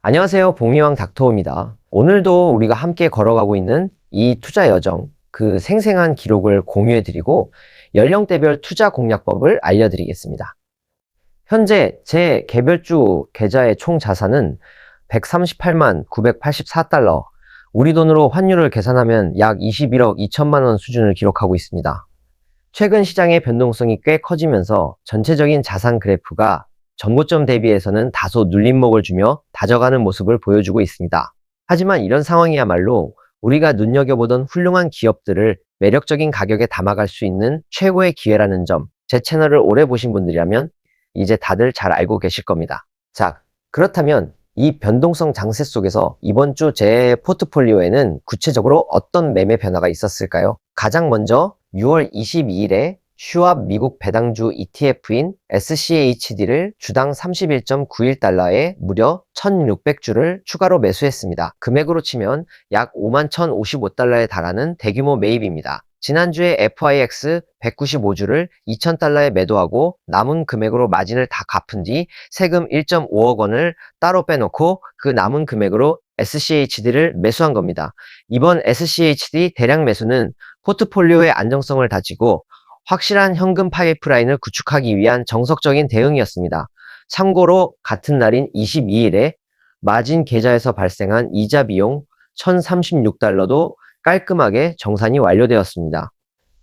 안녕하세요. 복리왕 닥터입니다. 오늘도 우리가 함께 걸어가고 있는 이 투자 여정, 그 생생한 기록을 공유해드리고 연령대별 투자 공략법을 알려드리겠습니다. 현재 제 개별주 계좌의 총 자산은 138만 984달러, 우리 돈으로 환율을 계산하면 약 21억 2천만 원 수준을 기록하고 있습니다. 최근 시장의 변동성이 꽤 커지면서 전체적인 자산 그래프가 전고점 대비해서는 다소 눌림목을 주며 다져가는 모습을 보여주고 있습니다. 하지만 이런 상황이야말로 우리가 눈여겨보던 훌륭한 기업들을 매력적인 가격에 담아갈 수 있는 최고의 기회라는 점, 제 채널을 오래 보신 분들이라면 이제 다들 잘 알고 계실 겁니다. 자, 그렇다면 이 변동성 장세 속에서 이번 주 제 포트폴리오에는 구체적으로 어떤 매매 변화가 있었을까요? 가장 먼저 6월 22일에 슈왑 미국 배당주 ETF인 SCHD를 주당 31.91달러에 무려 1600주를 추가로 매수했습니다. 금액으로 치면 약 51,055달러에 달하는 대규모 매입입니다. 지난주에 FIX 195주를 2,000달러에 매도하고 남은 금액으로 마진을 다 갚은 뒤 세금 1.5억 원을 따로 빼놓고 그 남은 금액으로 SCHD를 매수한 겁니다. 이번 SCHD 대량 매수는 포트폴리오의 안정성을 다지고 확실한 현금 파이프라인을 구축하기 위한 정석적인 대응이었습니다. 참고로 같은 날인 22일에 마진 계좌에서 발생한 이자 비용 1,036달러도 깔끔하게 정산이 완료되었습니다.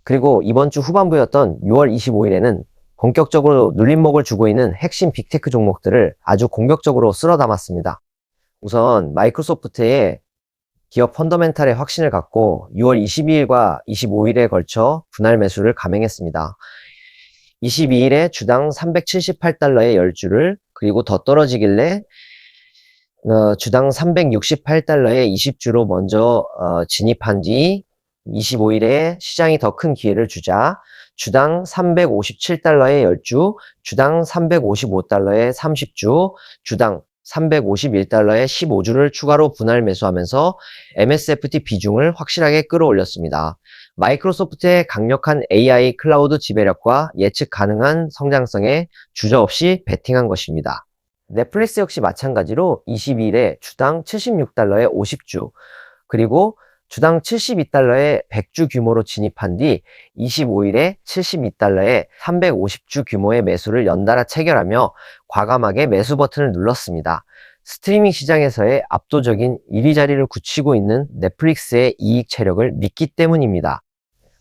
그리고 이번 주 후반부였던 6월 25일에는 본격적으로 눌림목을 주고 있는 핵심 빅테크 종목들을 아주 공격적으로 쓸어 담았습니다. 우선 마이크로소프트의 기업 펀더멘탈에 확신을 갖고 6월 22일과 25일에 걸쳐 분할 매수를 감행했습니다. 22일에 주당 378달러의 10주를, 그리고 더 떨어지길래 주당 368달러의 20주로 먼저 진입한 뒤 25일에 시장이 더 큰 기회를 주자 주당 357달러의 10주, 주당 355달러의 30주, 주당 351달러의 15주를 추가로 분할 매수하면서 MSFT 비중을 확실하게 끌어올렸습니다. 마이크로소프트의 강력한 AI 클라우드 지배력과 예측 가능한 성장성에 주저없이 베팅한 것입니다. 넷플릭스 역시 마찬가지로 22일에 주당 76달러의 50주, 그리고 주당 72달러의 100주 규모로 진입한 뒤 25일에 72달러의 350주 규모의 매수를 연달아 체결하며 과감하게 매수 버튼을 눌렀습니다. 스트리밍 시장에서의 압도적인 1위 자리를 굳히고 있는 넷플릭스의 이익 체력을 믿기 때문입니다.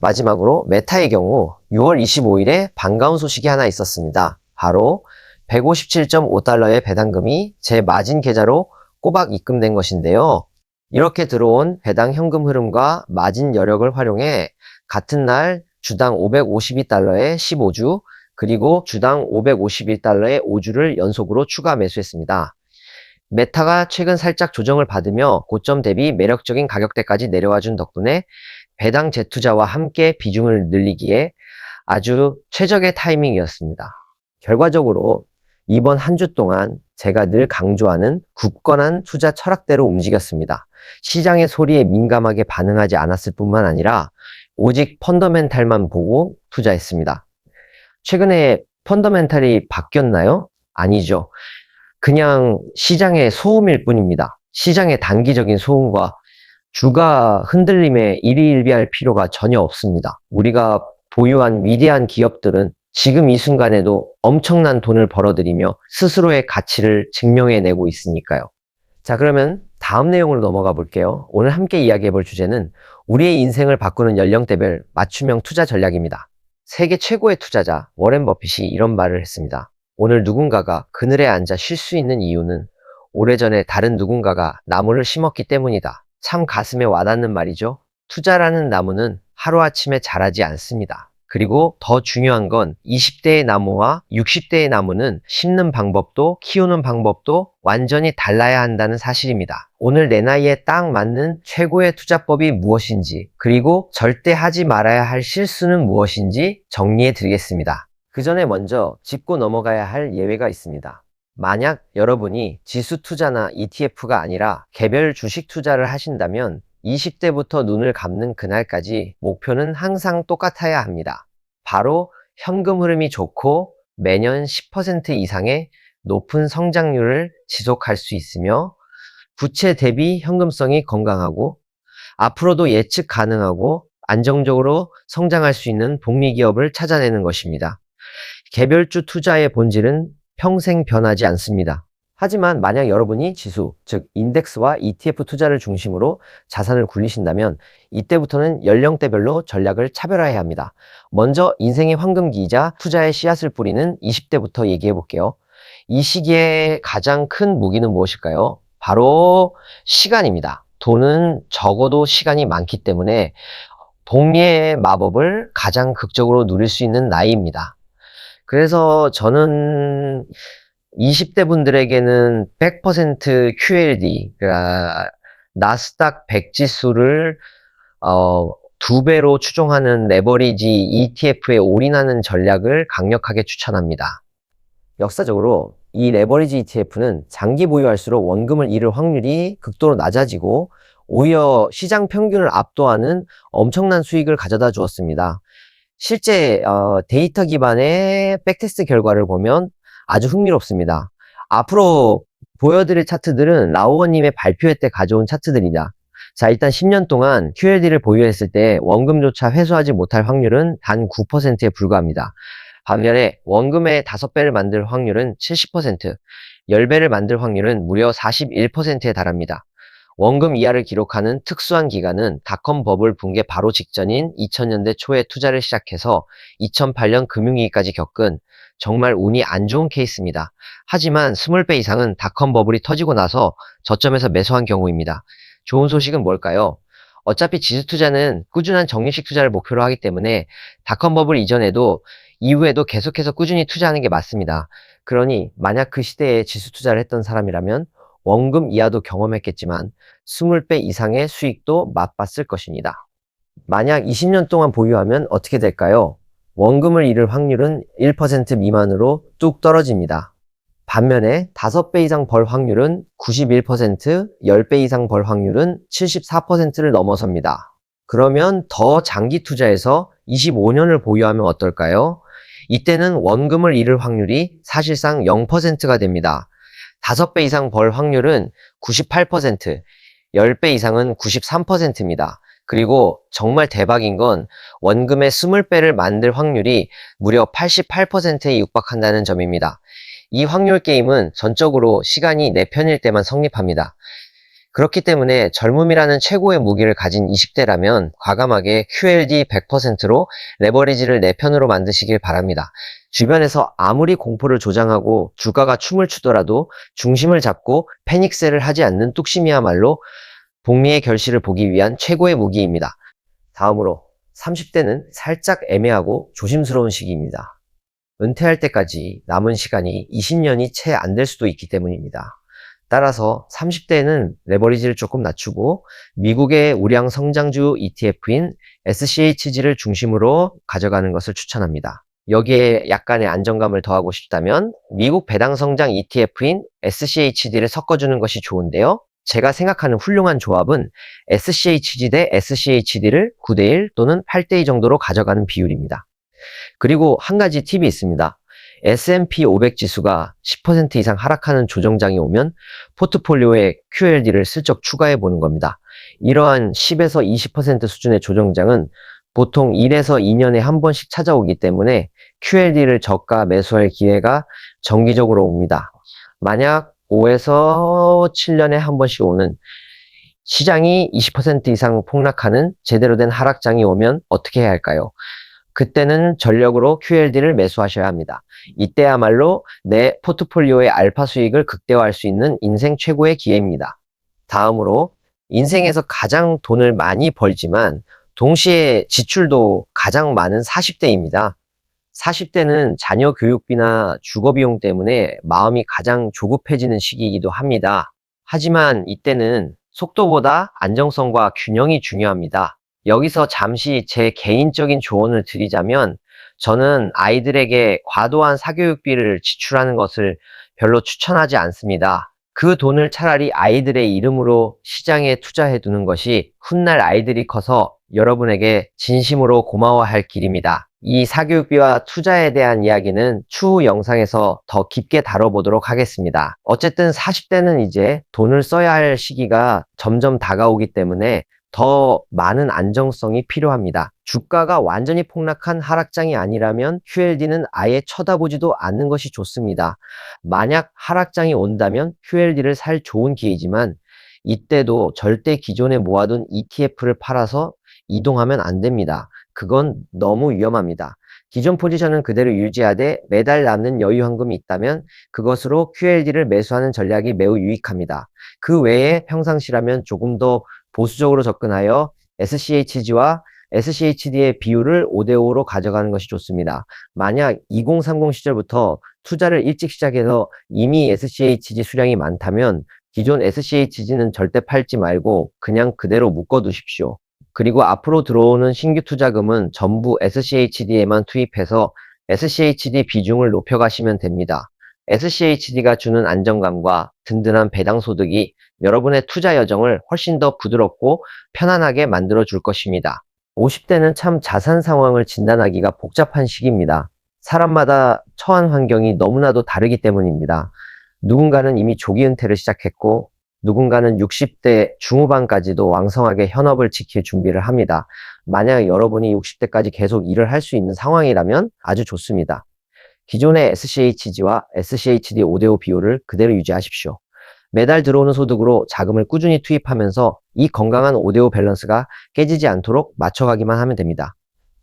마지막으로 메타의 경우 6월 25일에 반가운 소식이 하나 있었습니다. 바로 157.5달러의 배당금이 제 마진 계좌로 꼬박 입금된 것인데요. 이렇게 들어온 배당 현금 흐름과 마진 여력을 활용해 같은 날 주당 552달러의 15주, 그리고 주당 551달러의 5주를 연속으로 추가 매수했습니다. 메타가 최근 살짝 조정을 받으며 고점 대비 매력적인 가격대까지 내려와 준 덕분에 배당 재투자와 함께 비중을 늘리기에 아주 최적의 타이밍이었습니다. 결과적으로 이번 한 주 동안 제가 늘 강조하는 굳건한 투자 철학대로 움직였습니다. 시장의 소리에 민감하게 반응하지 않았을 뿐만 아니라 오직 펀더멘탈만 보고 투자했습니다. 최근에 펀더멘탈이 바뀌었나요? 아니죠. 그냥 시장의 소음일 뿐입니다. 시장의 단기적인 소음과 주가 흔들림에 일희일비할 필요가 전혀 없습니다. 우리가 보유한 위대한 기업들은 지금 이 순간에도 엄청난 돈을 벌어들이며 스스로의 가치를 증명해내고 있으니까요. 자, 그러면 다음 내용으로 넘어가 볼게요. 오늘 함께 이야기해 볼 주제는 우리의 인생을 바꾸는 연령대별 맞춤형 투자 전략입니다. 세계 최고의 투자자 워렌 버핏이 이런 말을 했습니다. 오늘 누군가가 그늘에 앉아 쉴 수 있는 이유는 오래전에 다른 누군가가 나무를 심었기 때문이다. 참 가슴에 와닿는 말이죠. 투자라는 나무는 하루아침에 자라지 않습니다. 그리고 더 중요한 건 20대의 나무와 60대의 나무는 심는 방법도 키우는 방법도 완전히 달라야 한다는 사실입니다. 오늘 내 나이에 딱 맞는 최고의 투자법이 무엇인지, 그리고 절대 하지 말아야 할 실수는 무엇인지 정리해 드리겠습니다. 그 전에 먼저 짚고 넘어가야 할 예외가 있습니다. 만약 여러분이 지수 투자나 ETF가 아니라 개별 주식 투자를 하신다면 20대부터 눈을 감는 그날까지 목표는 항상 똑같아야 합니다. 바로 현금 흐름이 좋고 매년 10% 이상의 높은 성장률을 지속할 수 있으며 부채 대비 현금성이 건강하고 앞으로도 예측 가능하고 안정적으로 성장할 수 있는 복리 기업을 찾아내는 것입니다. 개별주 투자의 본질은 평생 변하지 않습니다. 하지만 만약 여러분이 지수, 즉 인덱스와 ETF 투자를 중심으로 자산을 굴리신다면 이때부터는 연령대별로 전략을 차별화해야 합니다. 먼저 인생의 황금기이자 투자의 씨앗을 뿌리는 20대부터 얘기해 볼게요. 이 시기에 가장 큰 무기는 무엇일까요? 바로 시간입니다. 돈은 적어도 시간이 많기 때문에 복리의 마법을 가장 극적으로 누릴 수 있는 나이입니다. 그래서 저는 20대 분들에게는 100% QLD, 그러니까 나스닥 100 지수를 2배로 추종하는 레버리지 ETF에 올인하는 전략을 강력하게 추천합니다. 역사적으로 이 레버리지 ETF는 장기 보유할수록 원금을 잃을 확률이 극도로 낮아지고 오히려 시장 평균을 압도하는 엄청난 수익을 가져다 주었습니다. 실제 데이터 기반의 백테스트 결과를 보면 아주 흥미롭습니다. 앞으로 보여드릴 차트들은 라오원님의 발표회 때 가져온 차트들이다. 자, 일단 10년 동안 QLD를 보유했을 때 원금조차 회수하지 못할 확률은 단 9%에 불과합니다. 반면에 원금의 5배를 만들 확률은 70%, 10배를 만들 확률은 무려 41%에 달합니다. 원금 이하를 기록하는 특수한 기간은 닷컴 버블 붕괴 바로 직전인 2000년대 초에 투자를 시작해서 2008년 금융위기까지 겪은 정말 운이 안 좋은 케이스입니다. 하지만 20배 이상은 닷컴 버블이 터지고 나서 저점에서 매수한 경우입니다. 좋은 소식은 뭘까요? 어차피 지수 투자는 꾸준한 적립식 투자를 목표로 하기 때문에 닷컴 버블 이전에도 이후에도 계속해서 꾸준히 투자하는 게 맞습니다. 그러니 만약 그 시대에 지수 투자를 했던 사람이라면 원금 이하도 경험했겠지만 20배 이상의 수익도 맛봤을 것입니다. 만약 20년 동안 보유하면 어떻게 될까요? 원금을 잃을 확률은 1% 미만으로 뚝 떨어집니다. 반면에 5배 이상 벌 확률은 91%, 10배 이상 벌 확률은 74%를 넘어섭니다. 그러면 더 장기 투자에서 25년을 보유하면 어떨까요? 이때는 원금을 잃을 확률이 사실상 0%가 됩니다. 5배 이상 벌 확률은 98%, 10배 이상은 93%입니다. 그리고 정말 대박인 건 원금의 20배를 만들 확률이 무려 88%에 육박한다는 점입니다. 이 확률 게임은 전적으로 시간이 내 편일 때만 성립합니다. 그렇기 때문에 젊음이라는 최고의 무기를 가진 20대라면 과감하게 QLD 100%로 레버리지를 내 편으로 만드시길 바랍니다. 주변에서 아무리 공포를 조장하고 주가가 춤을 추더라도 중심을 잡고 패닉셀을 하지 않는 뚝심이야말로 복리의 결실을 보기 위한 최고의 무기입니다. 다음으로 30대는 살짝 애매하고 조심스러운 시기입니다. 은퇴할 때까지 남은 시간이 20년이 채 안 될 수도 있기 때문입니다. 따라서 30대에는 레버리지를 조금 낮추고 미국의 우량 성장주 ETF인 SCHG를 중심으로 가져가는 것을 추천합니다. 여기에 약간의 안정감을 더하고 싶다면 미국 배당 성장 ETF인 SCHD를 섞어주는 것이 좋은데요. 제가 생각하는 훌륭한 조합은 SCHG 대 SCHD를 9대1 또는 8대2 정도로 가져가는 비율입니다. 그리고 한 가지 팁이 있습니다. S&P 500 지수가 10% 이상 하락하는 조정장이 오면 포트폴리오에 QLD를 슬쩍 추가해 보는 겁니다. 이러한 10에서 20% 수준의 조정장은 보통 1에서 2년에 한 번씩 찾아오기 때문에 QLD를 저가 매수할 기회가 정기적으로 옵니다. 만약 5에서 7년에 한 번씩 오는 시장이 20% 이상 폭락하는 제대로 된 하락장이 오면 어떻게 해야 할까요? 그때는 전력으로 QLD를 매수하셔야 합니다. 이때야말로 내 포트폴리오의 알파 수익을 극대화할 수 있는 인생 최고의 기회입니다. 다음으로 인생에서 가장 돈을 많이 벌지만 동시에 지출도 가장 많은 40대입니다. 40대는 자녀 교육비나 주거비용 때문에 마음이 가장 조급해지는 시기이기도 합니다. 하지만 이때는 속도보다 안정성과 균형이 중요합니다. 여기서 잠시 제 개인적인 조언을 드리자면 저는 아이들에게 과도한 사교육비를 지출하는 것을 별로 추천하지 않습니다. 그 돈을 차라리 아이들의 이름으로 시장에 투자해 두는 것이 훗날 아이들이 커서 여러분에게 진심으로 고마워할 길입니다. 이 사교육비와 투자에 대한 이야기는 추후 영상에서 더 깊게 다뤄보도록 하겠습니다. 어쨌든 40대는 이제 돈을 써야 할 시기가 점점 다가오기 때문에 더 많은 안정성이 필요합니다. 주가가 완전히 폭락한 하락장이 아니라면 QLD는 아예 쳐다보지도 않는 것이 좋습니다. 만약 하락장이 온다면 QLD를 살 좋은 기회이지만 이때도 절대 기존에 모아둔 ETF를 팔아서 이동하면 안 됩니다. 그건 너무 위험합니다. 기존 포지션은 그대로 유지하되 매달 남는 여유 현금이 있다면 그것으로 QLD를 매수하는 전략이 매우 유익합니다. 그 외에 평상시라면 조금 더 보수적으로 접근하여 SCHG와 SCHD의 비율을 5대5로 가져가는 것이 좋습니다. 만약 2030 시절부터 투자를 일찍 시작해서 이미 SCHG 수량이 많다면 기존 SCHG는 절대 팔지 말고 그냥 그대로 묶어두십시오. 그리고 앞으로 들어오는 신규 투자금은 전부 SCHD에만 투입해서 SCHD 비중을 높여가시면 됩니다. SCHD가 주는 안정감과 든든한 배당 소득이 여러분의 투자 여정을 훨씬 더 부드럽고 편안하게 만들어 줄 것입니다. 50대는 참 자산 상황을 진단하기가 복잡한 시기입니다. 사람마다 처한 환경이 너무나도 다르기 때문입니다. 누군가는 이미 조기 은퇴를 시작했고 누군가는 60대 중후반까지도 왕성하게 현업을 지킬 준비를 합니다. 만약 여러분이 60대까지 계속 일을 할 수 있는 상황이라면 아주 좋습니다. 기존의 SCHG와 SCHD 5대5 비율을 그대로 유지하십시오. 매달 들어오는 소득으로 자금을 꾸준히 투입하면서 이 건강한 5대5 밸런스가 깨지지 않도록 맞춰가기만 하면 됩니다.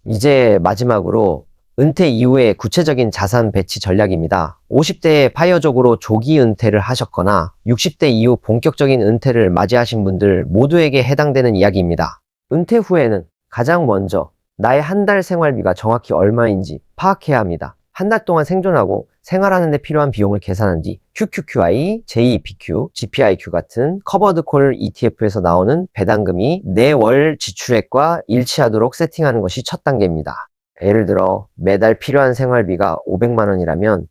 이제 마지막으로 은퇴 이후의 구체적인 자산 배치 전략입니다. 50대에 파이어족으로 조기 은퇴를 하셨거나 60대 이후 본격적인 은퇴를 맞이하신 분들 모두에게 해당되는 이야기입니다. 은퇴 후에는 가장 먼저 나의 한 달 생활비가 정확히 얼마인지 파악해야 합니다. 한 달 동안 생존하고 생활하는 데 필요한 비용을 계산한 뒤 QQQI, JEPQ, GPIQ 같은 커버드 콜 ETF에서 나오는 배당금이 내 월 지출액과 일치하도록 세팅하는 것이 첫 단계입니다. 예를 들어 매달 필요한 생활비가 500만 원이라면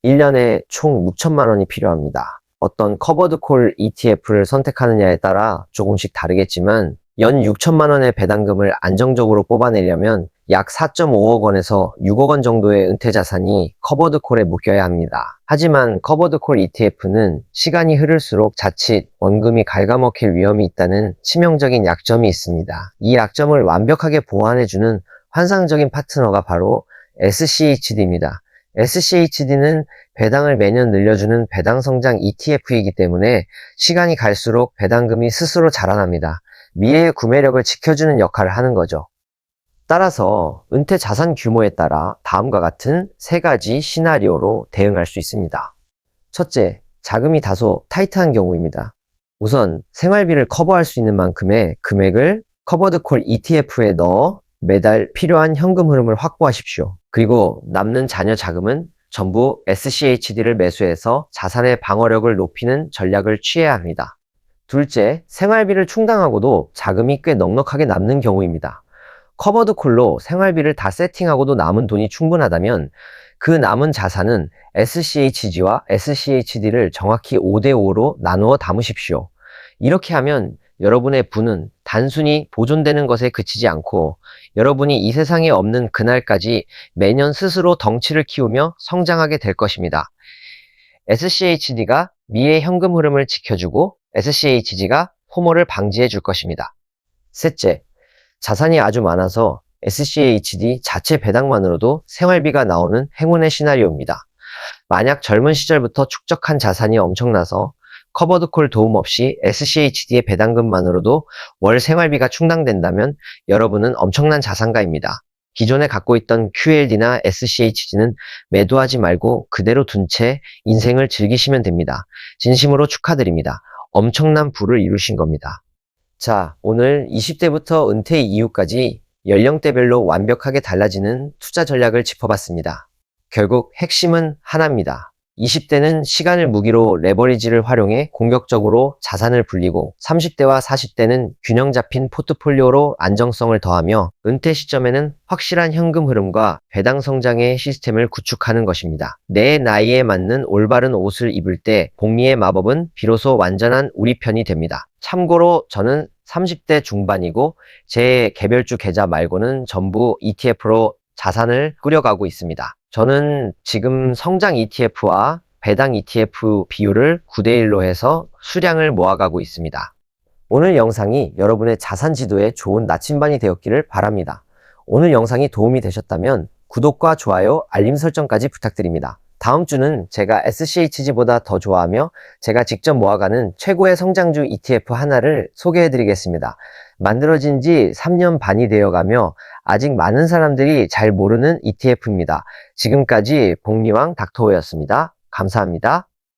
1년에 총 6천만 원이 필요합니다. 어떤 커버드 콜 ETF를 선택하느냐에 따라 조금씩 다르겠지만 연 6천만 원의 배당금을 안정적으로 뽑아내려면 약 4.5억 원에서 6억 원 정도의 은퇴 자산이 커버드 콜에 묶여야 합니다. 하지만 커버드 콜 ETF는 시간이 흐를수록 자칫 원금이 갉아먹힐 위험이 있다는 치명적인 약점이 있습니다. 이 약점을 완벽하게 보완해주는 환상적인 파트너가 바로 SCHD입니다. SCHD는 배당을 매년 늘려주는 배당 성장 ETF이기 때문에 시간이 갈수록 배당금이 스스로 자라납니다. 미래의 구매력을 지켜주는 역할을 하는 거죠. 따라서 은퇴 자산 규모에 따라 다음과 같은 세 가지 시나리오로 대응할 수 있습니다. 첫째, 자금이 다소 타이트한 경우입니다. 우선 생활비를 커버할 수 있는 만큼의 금액을 커버드 콜 ETF에 넣어 매달 필요한 현금 흐름을 확보하십시오. 그리고 남는 잔여 자금은 전부 SCHD를 매수해서 자산의 방어력을 높이는 전략을 취해야 합니다. 둘째, 생활비를 충당하고도 자금이 꽤 넉넉하게 남는 경우입니다. 커버드 콜로 생활비를 다 세팅하고도 남은 돈이 충분하다면 그 남은 자산은 SCHG와 SCHD를 정확히 5대5로 나누어 담으십시오. 이렇게 하면 여러분의 부는 단순히 보존되는 것에 그치지 않고 여러분이 이 세상에 없는 그날까지 매년 스스로 덩치를 키우며 성장하게 될 것입니다. SCHD가 미래 현금 흐름을 지켜주고 SCHG가 포모를 방지해 줄 것입니다. 셋째, 자산이 아주 많아서 SCHD 자체 배당만으로도 생활비가 나오는 행운의 시나리오입니다. 만약 젊은 시절부터 축적한 자산이 엄청나서 커버드콜 도움 없이 SCHD의 배당금만으로도 월 생활비가 충당된다면 여러분은 엄청난 자산가입니다. 기존에 갖고 있던 QLD나 SCHD는 매도하지 말고 그대로 둔 채 인생을 즐기시면 됩니다. 진심으로 축하드립니다. 엄청난 부를 이루신 겁니다. 자, 오늘 20대부터 은퇴 이후까지 연령대별로 완벽하게 달라지는 투자 전략을 짚어봤습니다. 결국 핵심은 하나입니다. 20대는 시간을 무기로 레버리지를 활용해 공격적으로 자산을 불리고 30대와 40대는 균형 잡힌 포트폴리오로 안정성을 더하며 은퇴 시점에는 확실한 현금 흐름과 배당 성장의 시스템을 구축하는 것입니다. 내 나이에 맞는 올바른 옷을 입을 때 복리의 마법은 비로소 완전한 우리 편이 됩니다. 참고로 저는 30대 중반이고 제 개별주 계좌 말고는 전부 ETF로 자산을 꾸려가고 있습니다. 저는 지금 성장 ETF와 배당 ETF 비율을 9대1로 해서 수량을 모아가고 있습니다. 오늘 영상이 여러분의 자산 지도에 좋은 나침반이 되었기를 바랍니다. 오늘 영상이 도움이 되셨다면 구독과 좋아요, 알림 설정까지 부탁드립니다. 다음 주는 제가 SCHG보다 더 좋아하며 제가 직접 모아가는 최고의 성장주 ETF 하나를 소개해드리겠습니다. 만들어진 지 3년 반이 되어가며 아직 많은 사람들이 잘 모르는 ETF입니다. 지금까지 복리왕 닥터호였습니다. 감사합니다.